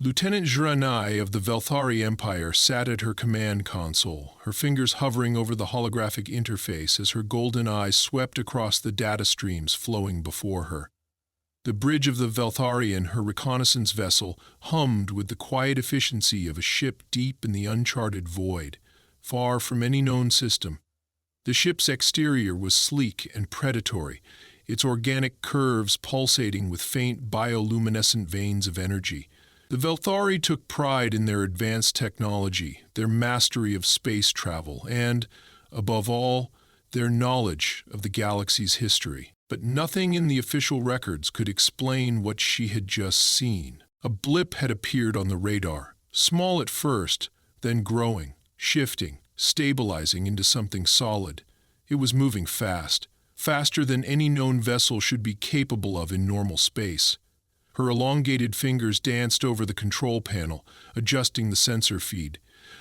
Lieutenant Zranai of the Velthari Empire sat at her command console, her fingers hovering over the holographic interface as her golden eyes swept across the data streams flowing before her. The bridge of the Veltharian, her reconnaissance vessel, hummed with the quiet efficiency of a ship deep in the uncharted void, far from any known system. The ship's exterior was sleek and predatory, its organic curves pulsating with faint bioluminescent veins of energy. The Velthari took pride in their advanced technology, their mastery of space travel, and, above all, their knowledge of the galaxy's history. But nothing in the official records could explain what she had just seen. A blip had appeared on the radar, small at first, then growing, shifting, stabilizing into something solid. It was moving fast, faster than any known vessel should be capable of in normal space. Her elongated fingers danced over the control panel, adjusting the sensor feed.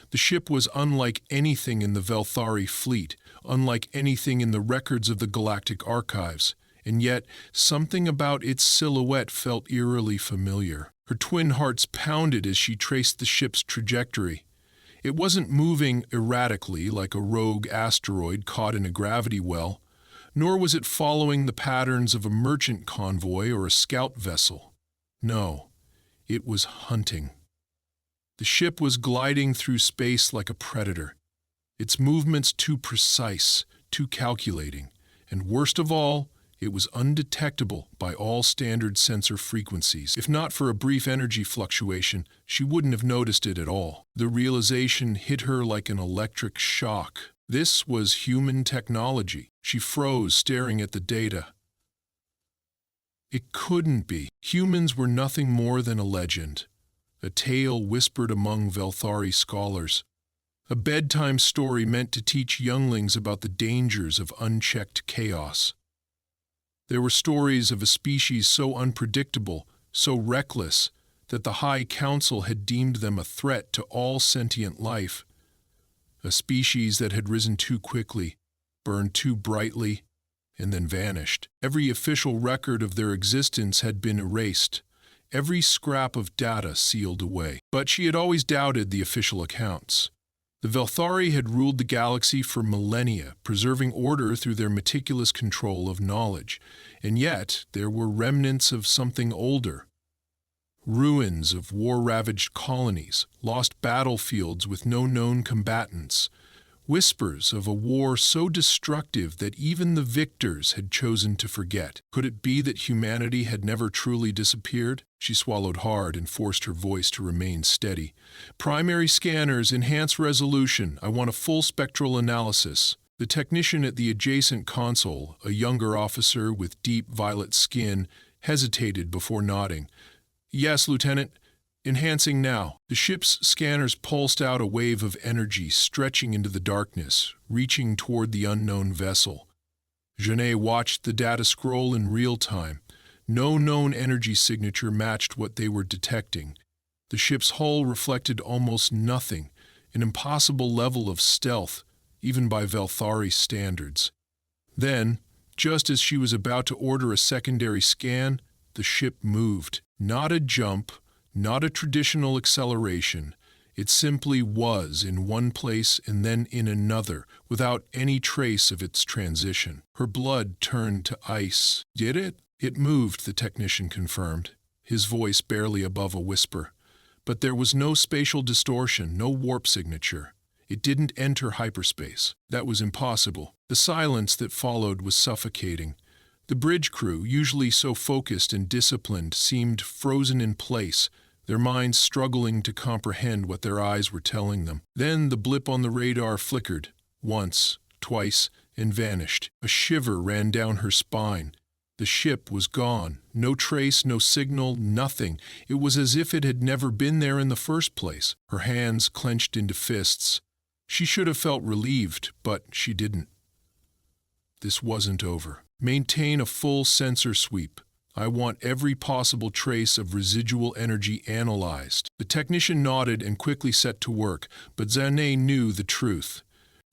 The ship was unlike anything in the Velthari fleet, unlike anything in the records of the galactic archives, and yet something about its silhouette felt eerily familiar. Her twin hearts pounded as she traced the ship's trajectory. It wasn't moving erratically like a rogue asteroid caught in a gravity well, nor was it following the patterns of a merchant convoy or a scout vessel. No, it was hunting. The ship was gliding through space like a predator, its movements too precise, too calculating, and worst of all, it was undetectable by all standard sensor frequencies. If not for a brief energy fluctuation, she wouldn't have noticed it at all. The realization hit her like an electric shock. This was human technology. She froze, staring at the data. It couldn't be. Humans were nothing more than a legend, a tale whispered among Velthari scholars, a bedtime story meant to teach younglings about the dangers of unchecked chaos. There were stories of a species so unpredictable, so reckless, that the High Council had deemed them a threat to all sentient life, a species that had risen too quickly, burned too brightly, and then vanished. Every official record of their existence had been erased, every scrap of data sealed away. But she had always doubted the official accounts. The Velthari had ruled the galaxy for millennia, preserving order through their meticulous control of knowledge, and yet there were remnants of something older. Ruins of war-ravaged colonies, lost battlefields with no known combatants, whispers of a war so destructive that even the victors had chosen to forget. Could it be that humanity had never truly disappeared? She swallowed hard and forced her voice to remain steady. Primary scanners, enhance resolution. I want a full spectral analysis. The technician at the adjacent console, a younger officer with deep violet skin, hesitated before nodding. Yes, Lieutenant. Enhancing now. The ship's scanners pulsed out a wave of energy, stretching into the darkness, reaching toward the unknown vessel. Genet watched the data scroll in real time. No known energy signature matched what they were detecting. The ship's hull reflected almost nothing, an impossible level of stealth, even by Velthari standards. Then, just as she was about to order a secondary scan, the ship moved. Not a jump, not a traditional acceleration. It simply was in one place and then in another, without any trace of its transition. Her blood turned to ice. Did it? It moved, the technician confirmed, his voice barely above a whisper. But there was no spatial distortion, no warp signature. It didn't enter hyperspace. That was impossible. The silence that followed was suffocating. The bridge crew, usually so focused and disciplined, seemed frozen in place, their minds struggling to comprehend what their eyes were telling them. Then the blip on the radar flickered, once, twice, and vanished. A shiver ran down her spine. The ship was gone. No trace, no signal, nothing. It was as if it had never been there in the first place. Her hands clenched into fists. She should have felt relieved, but she didn't. This wasn't over. Maintain a full sensor sweep. I want every possible trace of residual energy analyzed. The technician nodded and quickly set to work, but Zanet knew the truth.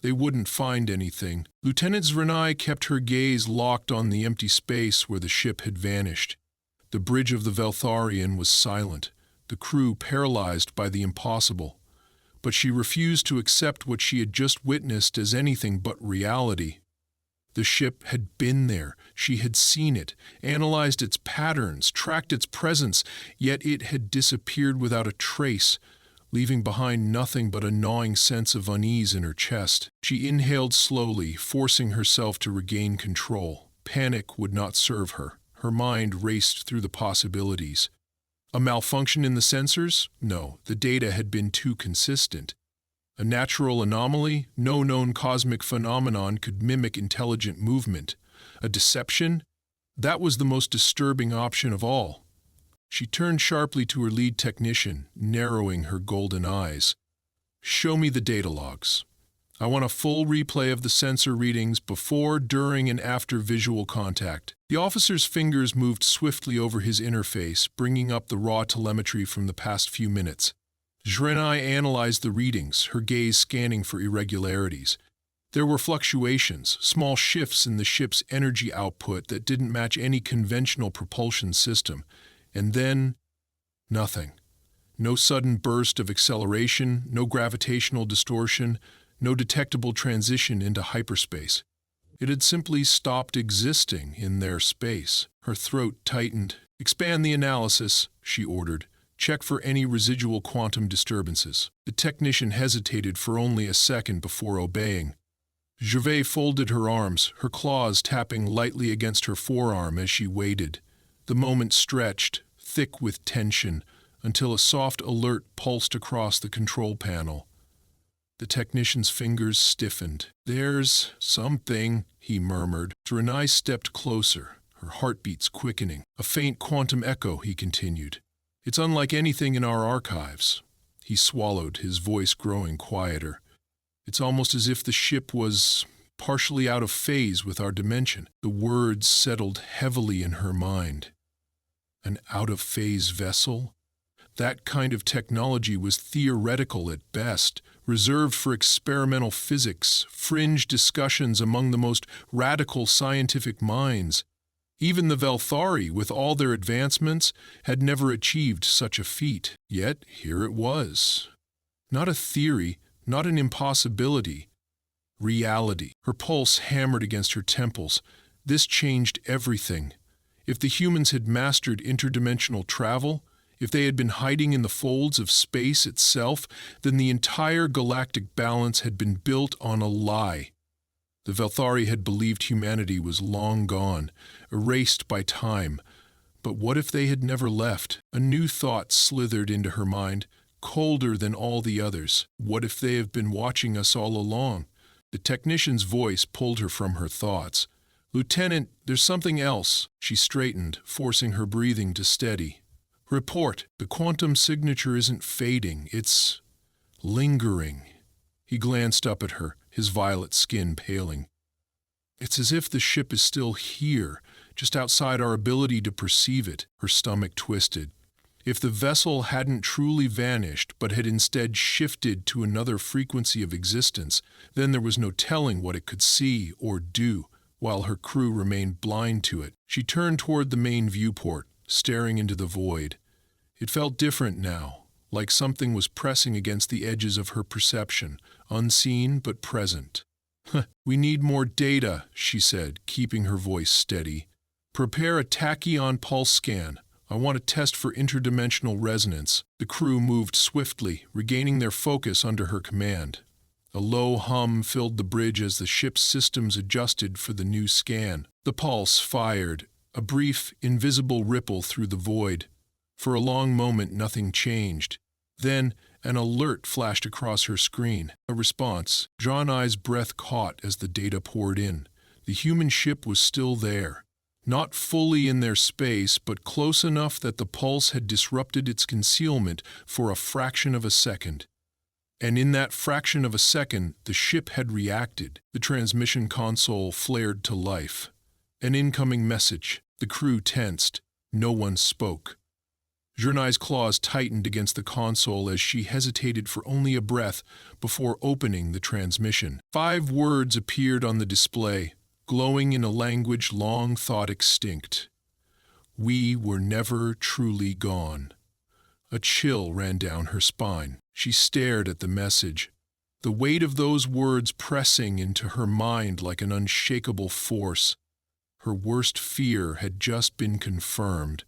They wouldn't find anything. Lieutenant Zranai kept her gaze locked on the empty space where the ship had vanished. The bridge of the Veltharian was silent. the crew paralyzed by the impossible. But she refused to accept what she had just witnessed as anything but reality. The ship had been there. She had seen it, analyzed its patterns, tracked its presence, yet it had disappeared without a trace, leaving behind nothing but a gnawing sense of unease in her chest. She inhaled slowly, forcing herself to regain control. Panic would not serve her. Her mind raced through the possibilities. A malfunction in the sensors? No, the data had been too consistent. A natural anomaly? No known cosmic phenomenon could mimic intelligent movement. A deception? That was the most disturbing option of all. She turned sharply to her lead technician, narrowing her golden eyes. "Show me the data logs. I want a full replay of the sensor readings before, during, and after visual contact." The officer's fingers moved swiftly over his interface, bringing up the raw telemetry from the past few minutes. Zrenai analyzed the readings, her gaze scanning for irregularities. There were fluctuations, small shifts in the ship's energy output that didn't match any conventional propulsion system. And then, nothing. No sudden burst of acceleration, no gravitational distortion, no detectable transition into hyperspace. It had simply stopped existing in their space. Her throat tightened. "Expand the analysis," she ordered. "Check for any residual quantum disturbances." The technician hesitated for only a second before obeying. Gervais folded her arms, her claws tapping lightly against her forearm as she waited. The moment stretched, thick with tension, until a soft alert pulsed across the control panel. The technician's fingers stiffened. "There's something," he murmured. Zrenai stepped closer, her heartbeats quickening. "A faint quantum echo," he continued. "It's unlike anything in our archives." He swallowed, his voice growing quieter. "It's almost as if the ship was partially out of phase with our dimension." The words settled heavily in her mind. An out-of-phase vessel? That kind of technology was theoretical at best, reserved for experimental physics, fringe discussions among the most radical scientific minds. Even the Velthari, with all their advancements, had never achieved such a feat. Yet here it was. Not a theory, not an impossibility. Reality. Her pulse hammered against her temples. This changed everything. If the humans had mastered interdimensional travel, if they had been hiding in the folds of space itself, then the entire galactic balance had been built on a lie. The Velthari had believed humanity was long gone, erased by time. But what if they had never left? A new thought slithered into her mind, colder than all the others. What if they have been watching us all along? The technician's voice pulled her from her thoughts. "Lieutenant, there's something else." She straightened, forcing her breathing to steady. "Report. The quantum signature isn't fading, it's lingering." He glanced up at her, his violet skin paling. "It's as if the ship is still here, just outside our ability to perceive it." Her stomach twisted. If the vessel hadn't truly vanished, but had instead shifted to another frequency of existence, then there was no telling what it could see or do, while her crew remained blind to it. She turned toward the main viewport, staring into the void. It felt different now, like something was pressing against the edges of her perception, unseen but present. "We need more data," she said, keeping her voice steady. "Prepare a tachyon pulse scan. I want to test for interdimensional resonance." The crew moved swiftly, regaining their focus under her command. A low hum filled the bridge as the ship's systems adjusted for the new scan. The pulse fired, a brief, invisible ripple through the void. For a long moment nothing changed. Then an alert flashed across her screen. A response. Zrenai's breath caught as the data poured in. The human ship was still there. Not fully in their space, but close enough that the pulse had disrupted its concealment for a fraction of a second. And in that fraction of a second, the ship had reacted. The transmission console flared to life. An incoming message. The crew tensed. No one spoke. Zrenai's claws tightened against the console as she hesitated for only a breath before opening the transmission. 5 words appeared on the display, glowing in a language long thought extinct. "We were never truly gone." A chill ran down her spine. She stared at the message, the weight of those words pressing into her mind like an unshakable force. Her worst fear had just been confirmed.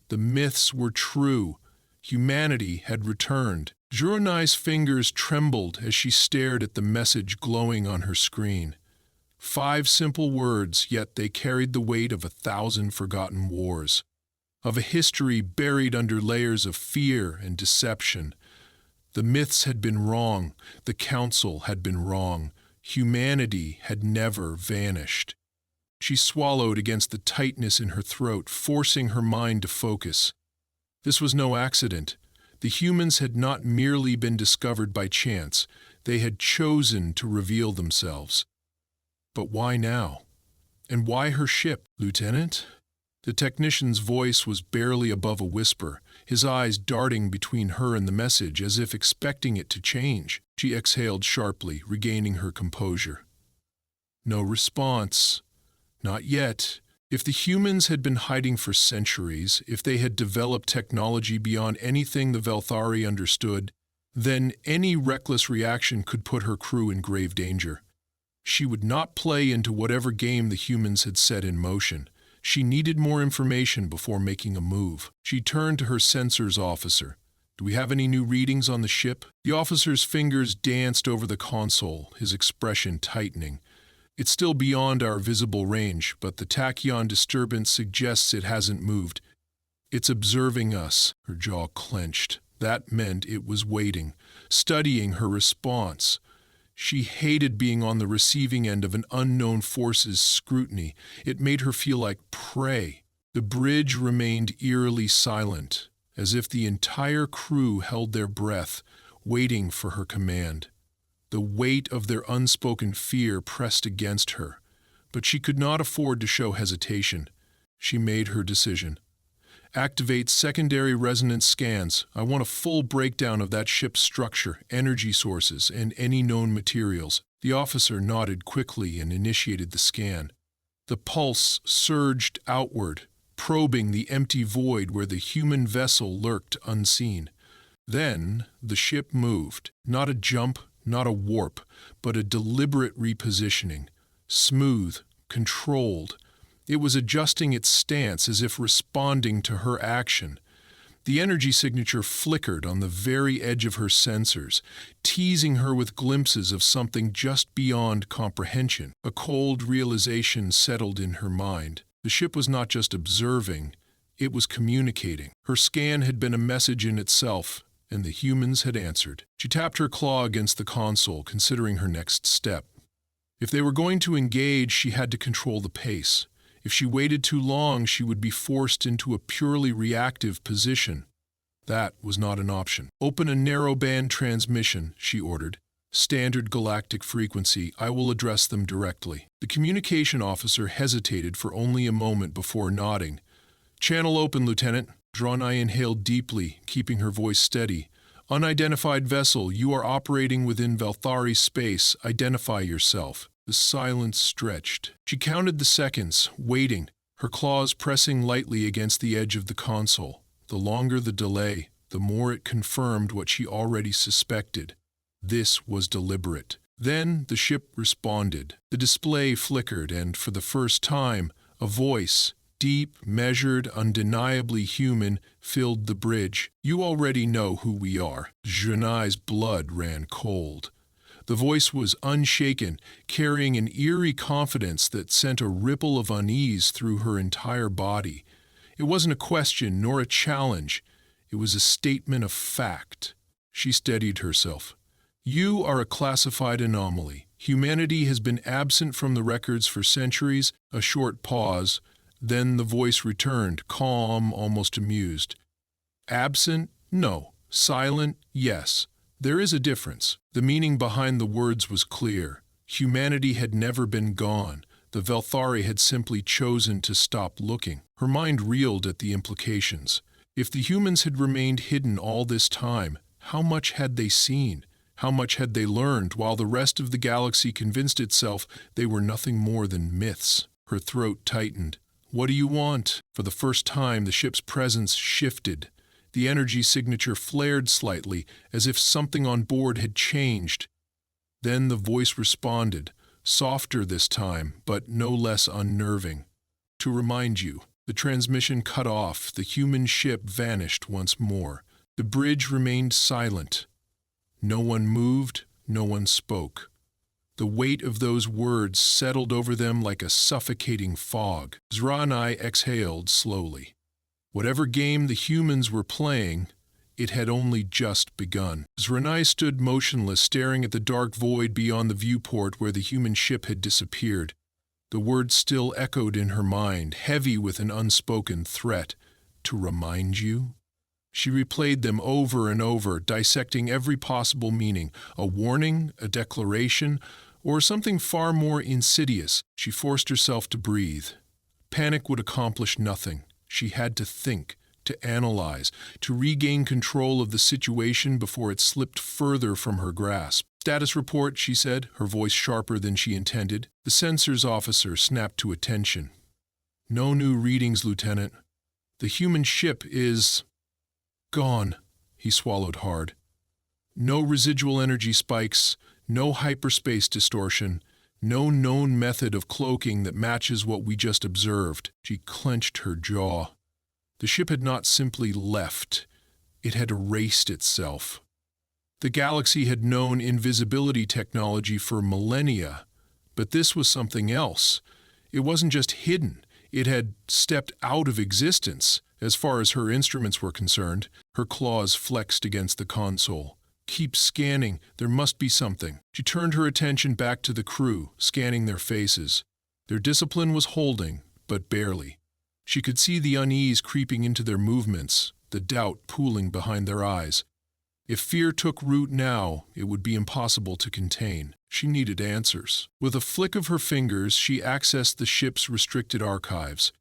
The myths were true. Humanity had returned. Juranai's fingers trembled as she stared at the message glowing on her screen. 5 simple words, yet they carried the weight of 1,000 forgotten wars, of a history buried under layers of fear and deception. The myths had been wrong. The council had been wrong. Humanity had never vanished. She swallowed against the tightness in her throat, forcing her mind to focus. This was no accident. The humans had not merely been discovered by chance. They had chosen to reveal themselves. But why now? And why her ship, Lieutenant? The technician's voice was barely above a whisper, his eyes darting between her and the message as if expecting it to change. She exhaled sharply, regaining her composure. No response. Not yet. If the humans had been hiding for centuries, if they had developed technology beyond anything the Velthari understood, then any reckless reaction could put her crew in grave danger. She would not play into whatever game the humans had set in motion. She needed more information before making a move. She turned to her sensors officer. "Do we have any new readings on the ship?" The officer's fingers danced over the console, his expression tightening. "It's still beyond our visible range, but the tachyon disturbance suggests it hasn't moved. It's observing us." Her jaw clenched. That meant it was waiting, studying her response. She hated being on the receiving end of an unknown force's scrutiny. It made her feel like prey. The bridge remained eerily silent, as if the entire crew held their breath, waiting for her command. The weight of their unspoken fear pressed against her, but she could not afford to show hesitation. She made her decision. "Activate secondary resonance scans. I want a full breakdown of that ship's structure, energy sources, and any known materials." The officer nodded quickly and initiated the scan. The pulse surged outward, probing the empty void where the human vessel lurked unseen. Then the ship moved. Not a jump, not a warp, but a deliberate repositioning. Smooth, controlled. It was adjusting its stance as if responding to her action. The energy signature flickered on the very edge of her sensors, teasing her with glimpses of something just beyond comprehension. A cold realization settled in her mind. The ship was not just observing, it was communicating. Her scan had been a message in itself, and the humans had answered. She tapped her claw against the console, considering her next step. If they were going to engage, she had to control the pace. If she waited too long, she would be forced into a purely reactive position. That was not an option. "Open a narrowband transmission," she ordered. "Standard galactic frequency. I will address them directly." The communication officer hesitated for only a moment before nodding. "Channel open, Lieutenant." Juranai inhaled deeply, keeping her voice steady. "Unidentified vessel, you are operating within Velthari space. Identify yourself." The silence stretched. She counted the seconds, waiting, her claws pressing lightly against the edge of the console. The longer the delay, the more it confirmed what she already suspected. This was deliberate. Then the ship responded. The display flickered, and for the first time, a voice, deep, measured, undeniably human, filled the bridge. "You already know who we are." Juranai's blood ran cold. The voice was unshaken, carrying an eerie confidence that sent a ripple of unease through her entire body. It wasn't a question nor a challenge. It was a statement of fact. She steadied herself. "You are a classified anomaly. Humanity has been absent from the records for centuries." A short pause. Then the voice returned, calm, almost amused. "Absent? No. Silent? Yes. There is a difference." The meaning behind the words was clear. Humanity had never been gone. The Velthari had simply chosen to stop looking. Her mind reeled at the implications. If the humans had remained hidden all this time, how much had they seen? How much had they learned while the rest of the galaxy convinced itself they were nothing more than myths? Her throat tightened. "What do you want?" For the first time, the ship's presence shifted. The energy signature flared slightly, as if something on board had changed. Then the voice responded, softer this time, but no less unnerving. To remind you, the transmission cut off, the human ship vanished once more. The bridge remained silent. No one moved, no one spoke. The weight of those words settled over them like a suffocating fog. Zra and I exhaled slowly. Whatever game the humans were playing, it had only just begun. Zranai stood motionless, staring at the dark void beyond the viewport where the human ship had disappeared. The words still echoed in her mind, heavy with an unspoken threat. To remind you? She replayed them over and over, dissecting every possible meaning, a warning, a declaration, or something far more insidious. She forced herself to breathe. Panic would accomplish nothing. She had to think, to analyze, to regain control of the situation before it slipped further from her grasp. "Status report," she said, her voice sharper than she intended. The sensors officer snapped to attention. "No new readings, Lieutenant. The human ship is gone." He swallowed hard. "No residual energy spikes, no hyperspace distortion, no known method of cloaking that matches what we just observed." She clenched her jaw. The ship had not simply left, it had erased itself. The galaxy had known invisibility technology for millennia, but this was something else. It wasn't just hidden, it had stepped out of existence. As far as her instruments were concerned, her claws flexed against the console. "Keep scanning, there must be something." She turned her attention back to the crew, scanning their faces. Their discipline was holding, but barely. She could see the unease creeping into their movements, the doubt pooling behind their eyes. If fear took root now, it would be impossible to contain. She needed answers. With a flick of her fingers, she accessed the ship's restricted archives.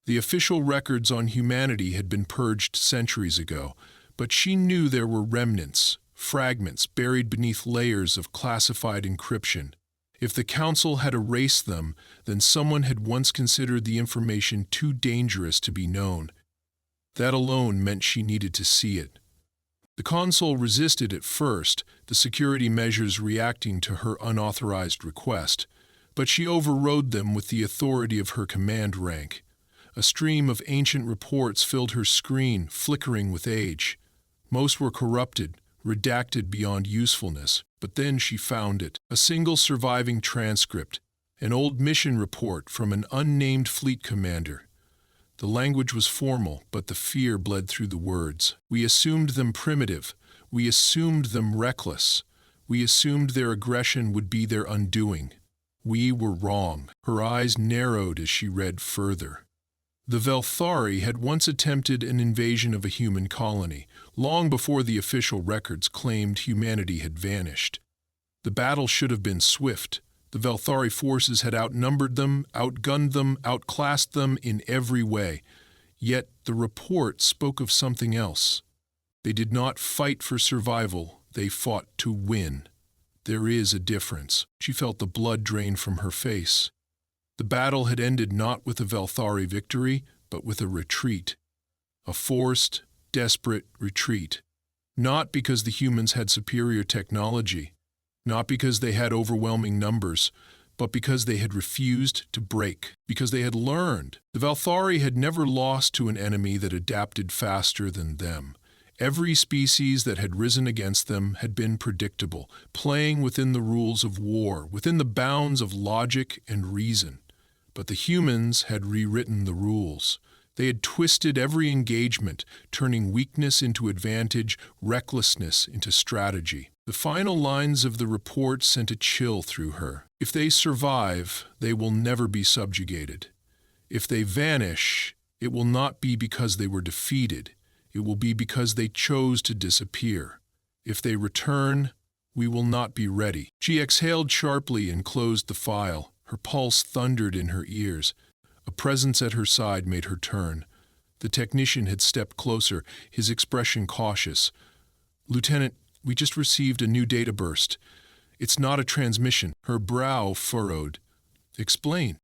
The official records on humanity had been purged centuries ago, but she knew there were remnants, fragments buried beneath layers of classified encryption. If the Council had erased them, then someone had once considered the information too dangerous to be known. That alone meant she needed to see it. The console resisted at first, the security measures reacting to her unauthorized request, but she overrode them with the authority of her command rank. A stream of ancient reports filled her screen, flickering with age. Most were corrupted, redacted beyond usefulness, but then she found it. A single surviving transcript, an old mission report from an unnamed fleet commander. The language was formal, but the fear bled through the words. "We assumed them primitive. We assumed them reckless. We assumed their aggression would be their undoing. We were wrong." Her eyes narrowed as she read further. The Velthari had once attempted an invasion of a human colony, long before the official records claimed humanity had vanished. The battle should have been swift. The Velthari forces had outnumbered them, outgunned them, outclassed them in every way. Yet the report spoke of something else. They did not fight for survival, they fought to win. There is a difference. She felt the blood drain from her face. The battle had ended not with a Velthari victory, but with a retreat. A forced, desperate retreat. Not because the humans had superior technology, not because they had overwhelming numbers, but because they had refused to break, because they had learned. The Velthari had never lost to an enemy that adapted faster than them. Every species that had risen against them had been predictable, playing within the rules of war, within the bounds of logic and reason. But the humans had rewritten the rules. They had twisted every engagement, turning weakness into advantage, recklessness into strategy. The final lines of the report sent a chill through her. If they survive, they will never be subjugated. If they vanish, it will not be because they were defeated. It will be because they chose to disappear. If they return, we will not be ready. She exhaled sharply and closed the file. Her pulse thundered in her ears. A presence at her side made her turn. The technician had stepped closer, his expression cautious. "Lieutenant, we just received a new data burst. It's not a transmission." Her brow furrowed. "Explain."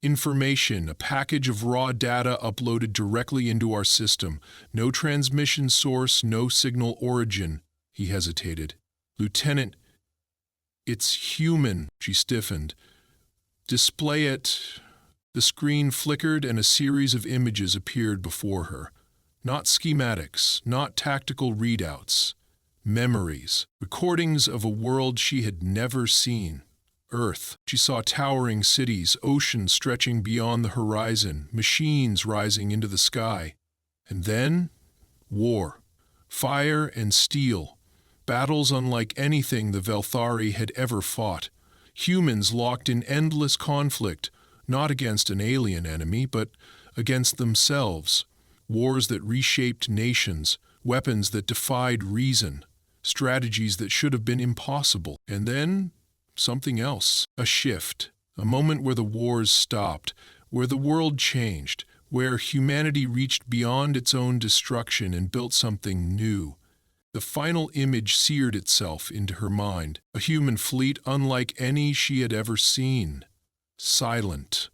Information, a package of raw data uploaded directly into our system. No transmission source, no signal origin. He hesitated. Lieutenant, it's human, she stiffened. Display it. The screen flickered and a series of images appeared before her. Not schematics, not tactical readouts. Memories, recordings of a world she had never seen. Earth. She saw towering cities, oceans stretching beyond the horizon, machines rising into the sky. And then, war. Fire and steel. Battles unlike anything the Velthari had ever fought. Humans locked in endless conflict, not against an alien enemy, but against themselves. Wars that reshaped nations, weapons that defied reason, strategies that should have been impossible. And then, something else. A shift. A moment where the wars stopped, where the world changed, where humanity reached beyond its own destruction and built something new. The final image seared itself into her mind. A human fleet unlike any she had ever seen. Silent.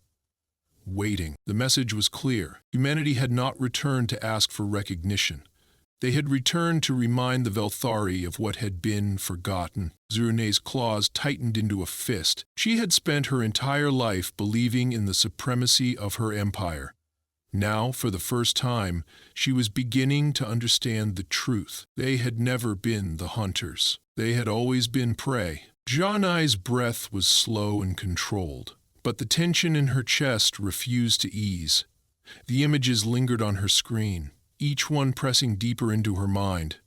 Waiting. The message was clear. Humanity had not returned to ask for recognition. They had returned to remind the Velthari of what had been forgotten. Zurune's claws tightened into a fist. She had spent her entire life believing in the supremacy of her empire. Now, for the first time, she was beginning to understand the truth. They had never been the hunters. They had always been prey. Janai's breath was slow and controlled, but the tension in her chest refused to ease. The images lingered on her screen, each one pressing deeper into her mind,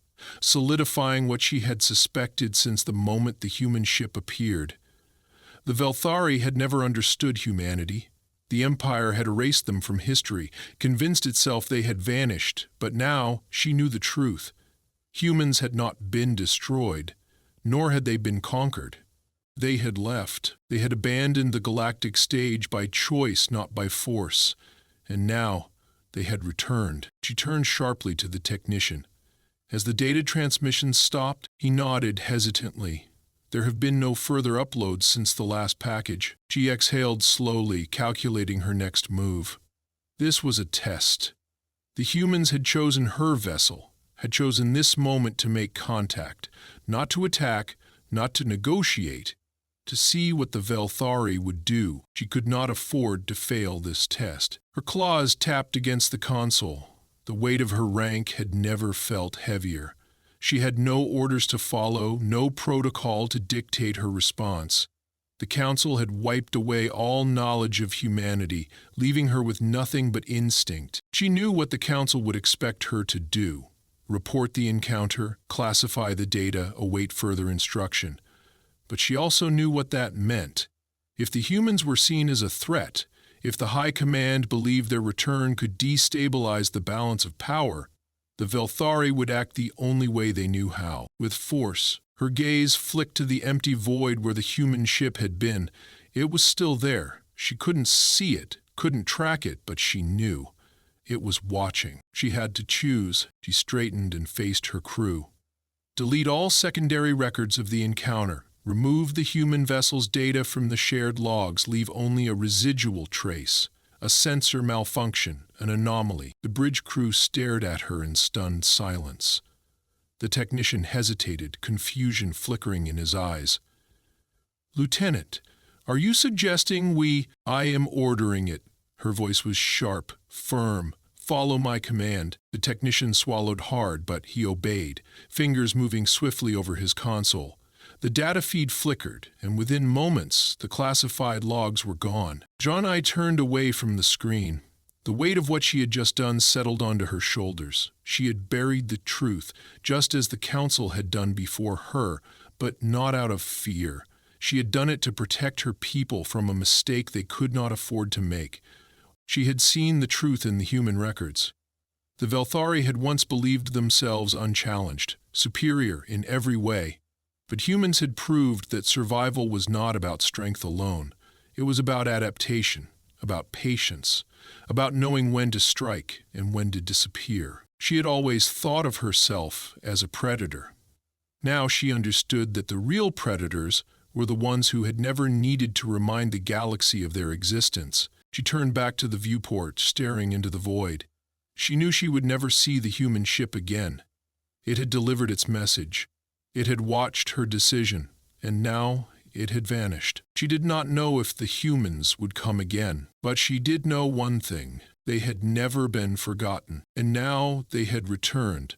solidifying what she had suspected since the moment the human ship appeared. The Velthari had never understood humanity. The Empire had erased them from history, convinced itself they had vanished, but now she knew the truth. Humans had not been destroyed, nor had they been conquered. They had left. They had abandoned the galactic stage by choice, not by force. And now, they had returned. She turned sharply to the technician. As the data transmission stopped, he nodded hesitantly. There have been no further uploads since the last package. She exhaled slowly, calculating her next move. This was a test. The humans had chosen her vessel, had chosen this moment to make contact, not to attack, not to negotiate, to see what the Velthari would do. She could not afford to fail this test. Her claws tapped against the console. The weight of her rank had never felt heavier. She had no orders to follow, no protocol to dictate her response. The Council had wiped away all knowledge of humanity, leaving her with nothing but instinct. She knew what the Council would expect her to do: report the encounter, classify the data, await further instruction. But she also knew what that meant. If the humans were seen as a threat, if the High Command believed their return could destabilize the balance of power, the Velthari would act the only way they knew how, with force. Her gaze flicked to the empty void where the human ship had been. It was still there. She couldn't see it, couldn't track it, but she knew. It was watching. She had to choose. She straightened and faced her crew. Delete all secondary records of the encounter. Remove the human vessel's data from the shared logs. Leave only a residual trace. A sensor malfunction, an anomaly. The bridge crew stared at her in stunned silence. The technician hesitated, confusion flickering in his eyes. "Lieutenant, are you suggesting we—" "I am ordering it." Her voice was sharp, firm. "Follow my command." The technician swallowed hard, but he obeyed, fingers moving swiftly over his console. The data feed flickered, and within moments, the classified logs were gone. Janai turned away from the screen. The weight of what she had just done settled onto her shoulders. She had buried the truth, just as the Council had done before her, but not out of fear. She had done it to protect her people from a mistake they could not afford to make. She had seen the truth in the human records. The Velthari had once believed themselves unchallenged, superior in every way. But humans had proved that survival was not about strength alone. It was about adaptation, about patience, about knowing when to strike and when to disappear. She had always thought of herself as a predator. Now she understood that the real predators were the ones who had never needed to remind the galaxy of their existence. She turned back to the viewport, staring into the void. She knew she would never see the human ship again. It had delivered its message. It had watched her decision, and now it had vanished. She did not know if the humans would come again, but she did know one thing. They had never been forgotten, and now they had returned,